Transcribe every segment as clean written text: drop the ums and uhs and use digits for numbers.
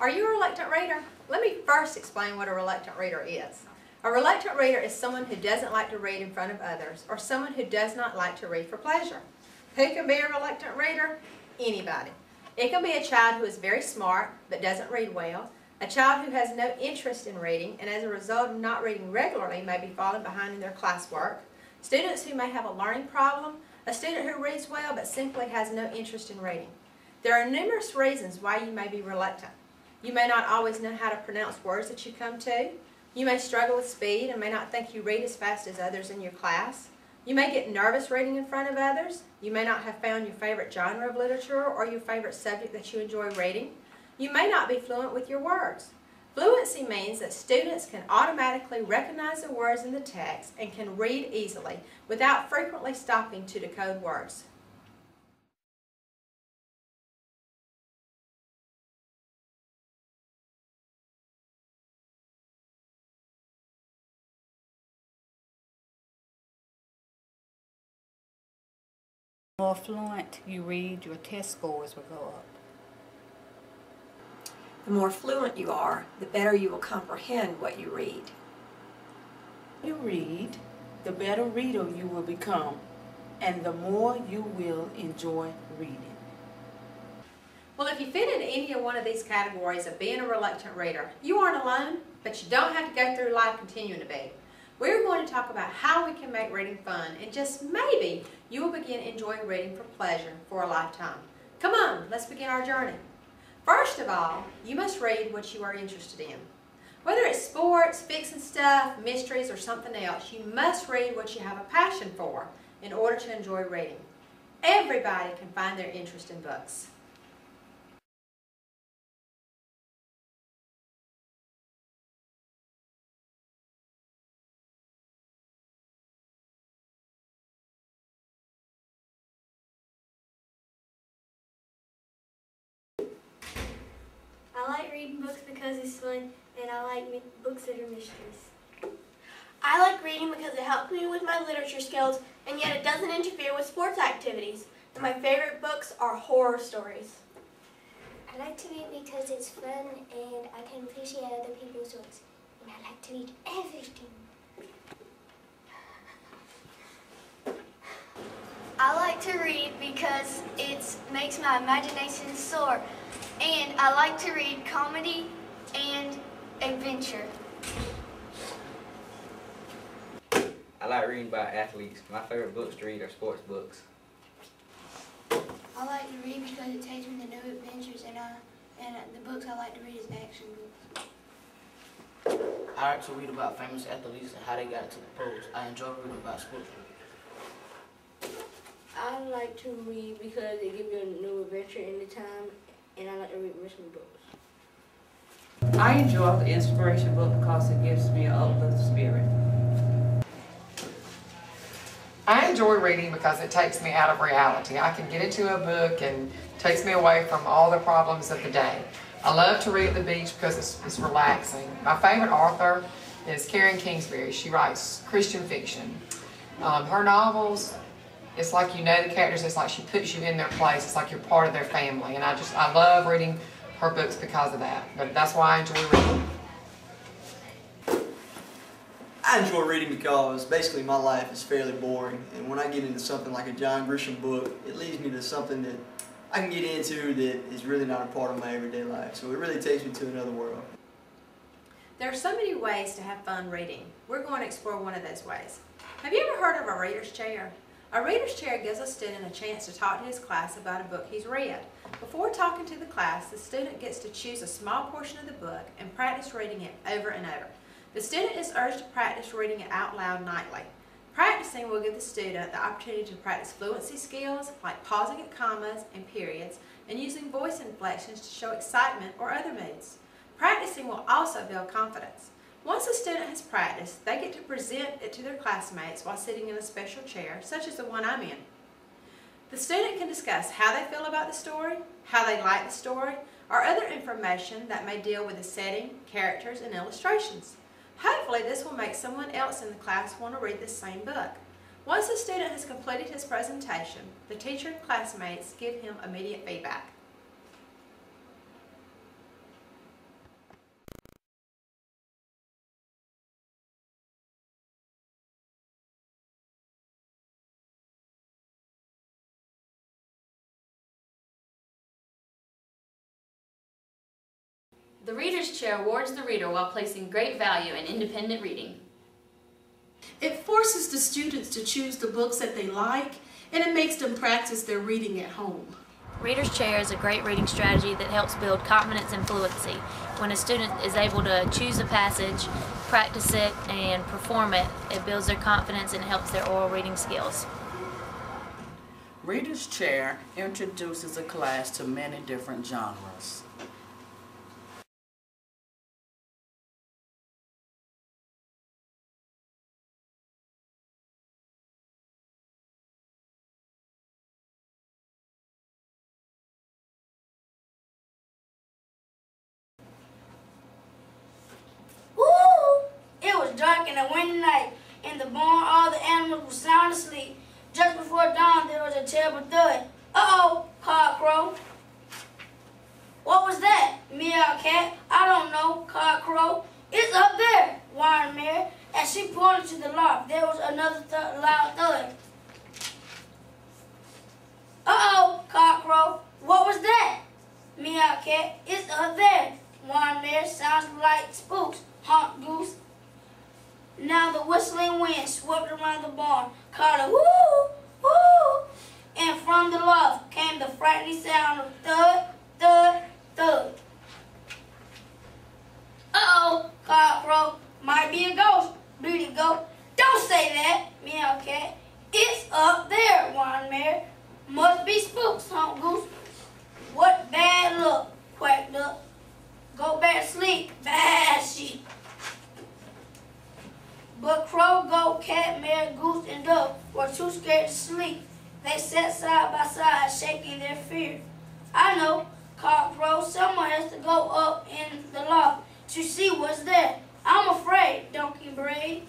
Are you a reluctant reader? Let me first explain what a reluctant reader is. A reluctant reader is someone who doesn't like to read in front of others, or someone who does not like to read for pleasure. Who can be a reluctant reader? Anybody. It can be a child who is very smart but doesn't read well, a child who has no interest in reading and as a result of not reading regularly may be falling behind in their classwork, students who may have a learning problem, a student who reads well but simply has no interest in reading. There are numerous reasons why you may be reluctant. You may not always know how to pronounce words that you come to. You may struggle with speed and may not think you read as fast as others in your class. You may get nervous reading in front of others. You may not have found your favorite genre of literature or your favorite subject that you enjoy reading. You may not be fluent with your words. Fluency means that students can automatically recognize the words in the text and can read easily without frequently stopping to decode words. The more fluent you read, your test scores will go up. The more fluent you are, the better you will comprehend what you read. You read, the better reader you will become, and the more you will enjoy reading. Well, if you fit into any one of these categories of being a reluctant reader, you aren't alone, but you don't have to go through life continuing to be. We're going to talk about how we can make reading fun, and just maybe you will begin enjoying reading for pleasure for a lifetime. Come on, let's begin our journey. First of all, you must read what you are interested in. Whether it's sports, fixing stuff, mysteries, or something else, you must read what you have a passion for in order to enjoy reading. Everybody can find their interest in books. I like reading books because it's fun, and I like books that are mysteries. I like reading because it helps me with my literature skills, and yet it doesn't interfere with sports activities. And my favorite books are horror stories. I like to read because it's fun and I can appreciate other people's works. And I like to read everything. I like to read because it makes my imagination soar. And I like to read comedy and adventure. I like reading about athletes. My favorite books to read are sports books. I like to read because it takes me to new adventures, and the books I like to read is action books. I like to read about famous athletes and how they got to the pros. I enjoy reading about sports. I like to read because it gives you a new adventure anytime, and I like to read mystery books. I enjoy the inspiration book because it gives me an uplifted spirit. I enjoy reading because it takes me out of reality. I can get into a book and takes me away from all the problems of the day. I love to read at the beach because it's relaxing. My favorite author is Karen Kingsbury. She writes Christian fiction. Her novels, it's like you know the characters, it's like she puts you in their place, it's like you're part of their family. And I love reading her books because of that. But that's why I enjoy reading. I enjoy reading because basically my life is fairly boring, and when I get into something like a John Grisham book, it leads me to something that I can get into that is really not a part of my everyday life. So it really takes me to another world. There are so many ways to have fun reading. We're going to explore one of those ways. Have you ever heard of a reader's chair? A reader's chair gives a student a chance to talk to his class about a book he's read. Before talking to the class, the student gets to choose a small portion of the book and practice reading it over and over. The student is urged to practice reading it out loud nightly. Practicing will give the student the opportunity to practice fluency skills like pausing at commas and periods and using voice inflections to show excitement or other moods. Practicing will also build confidence. Once a student has practiced, they get to present it to their classmates while sitting in a special chair, such as the one I'm in. The student can discuss how they feel about the story, how they like the story, or other information that may deal with the setting, characters, and illustrations. Hopefully this will make someone else in the class want to read this same book. Once the student has completed his presentation, the teacher and classmates give him immediate feedback. The Reader's Chair awards the reader while placing great value in independent reading. It forces the students to choose the books that they like, and it makes them practice their reading at home. Reader's Chair is a great reading strategy that helps build confidence and fluency. When a student is able to choose a passage, practice it, and perform it, it builds their confidence and helps their oral reading skills. Reader's Chair introduces a class to many different genres. It was dark and a windy night. In the barn, all the animals were sound asleep. Just before dawn, there was a terrible thud. Uh-oh, called Crow. What was that? Meowed Cat. I don't know, called Crow. It's up there, whined Mary. As she pointed to the loft, there was another loud thud. Uh-oh, called Crow. What was that? Meowed Cat. It's up there, whined Mary. Sounds like spooks, honked Goose. Now the whistling wind swept around the barn, called a whoo, whoo, and from the loft came the frightening sound of thud, thud, thud. Uh-oh, called Crow. Might be a ghost, bleated Goat. Don't say that, meowed Cat. It's up there, whined Mary. Must be spooks, honked Goose. What bad luck, quacked Duck. Go back to sleep, bad sheep. But Crow, Goat, Cat, Mare, Goose, and Duck were too scared to sleep. They sat side by side, shaking their fear. I know, called Crow. Someone has to go up in the loft to see what's there. I'm afraid, Donkey brayed.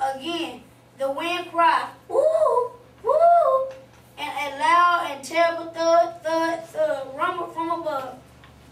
Again, the wind cried, woo, woo, and a loud and terrible thud, thud, thud rumbled from above.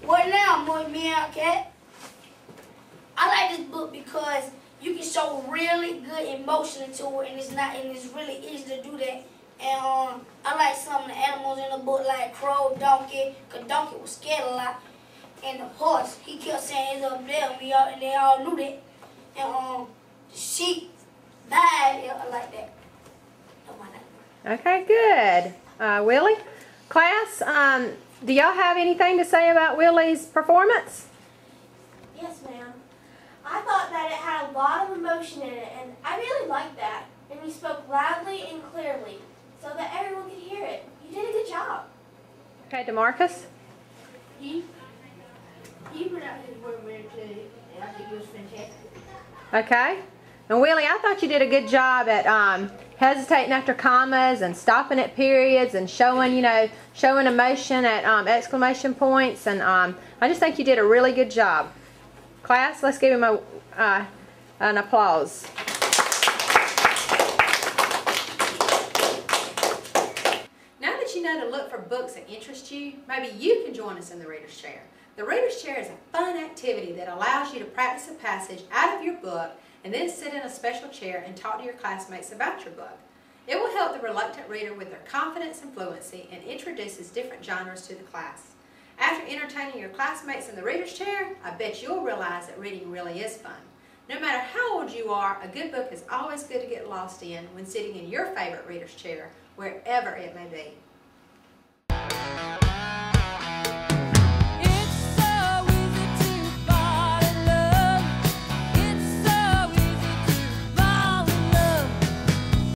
What now, meowed Cat? I like this book because you can show really good emotion into it, and it's really easy to do that. And I like some of the animals in the book, like Crow, Donkey, because Donkey was scared a lot, and the horse, he kept saying it's up there, and they all knew that. And the sheep died, I like that. Okay, good. Willie? Class, do y'all have anything to say about Willie's performance? Yes, ma'am. I thought that it had a lot of emotion in it, and I really liked that. And you spoke loudly and clearly, so that everyone could hear it. You did a good job. Okay, DeMarcus? He put out his word very clearly, and I think it was fantastic. Okay. And Willie, I thought you did a good job at hesitating after commas and stopping at periods and showing, showing emotion at exclamation points. And I just think you did a really good job. Class, let's give him an applause. Now that you know to look for books that interest you, maybe you can join us in the Reader's Chair. The Reader's Chair is a fun activity that allows you to practice a passage out of your book and then sit in a special chair and talk to your classmates about your book. It will help the reluctant reader with their confidence and fluency and introduces different genres to the class. After entertaining your classmates in the Reader's Chair, I bet you'll realize that reading really is fun. No matter how old you are, a good book is always good to get lost in when sitting in your favorite Reader's Chair, wherever it may be.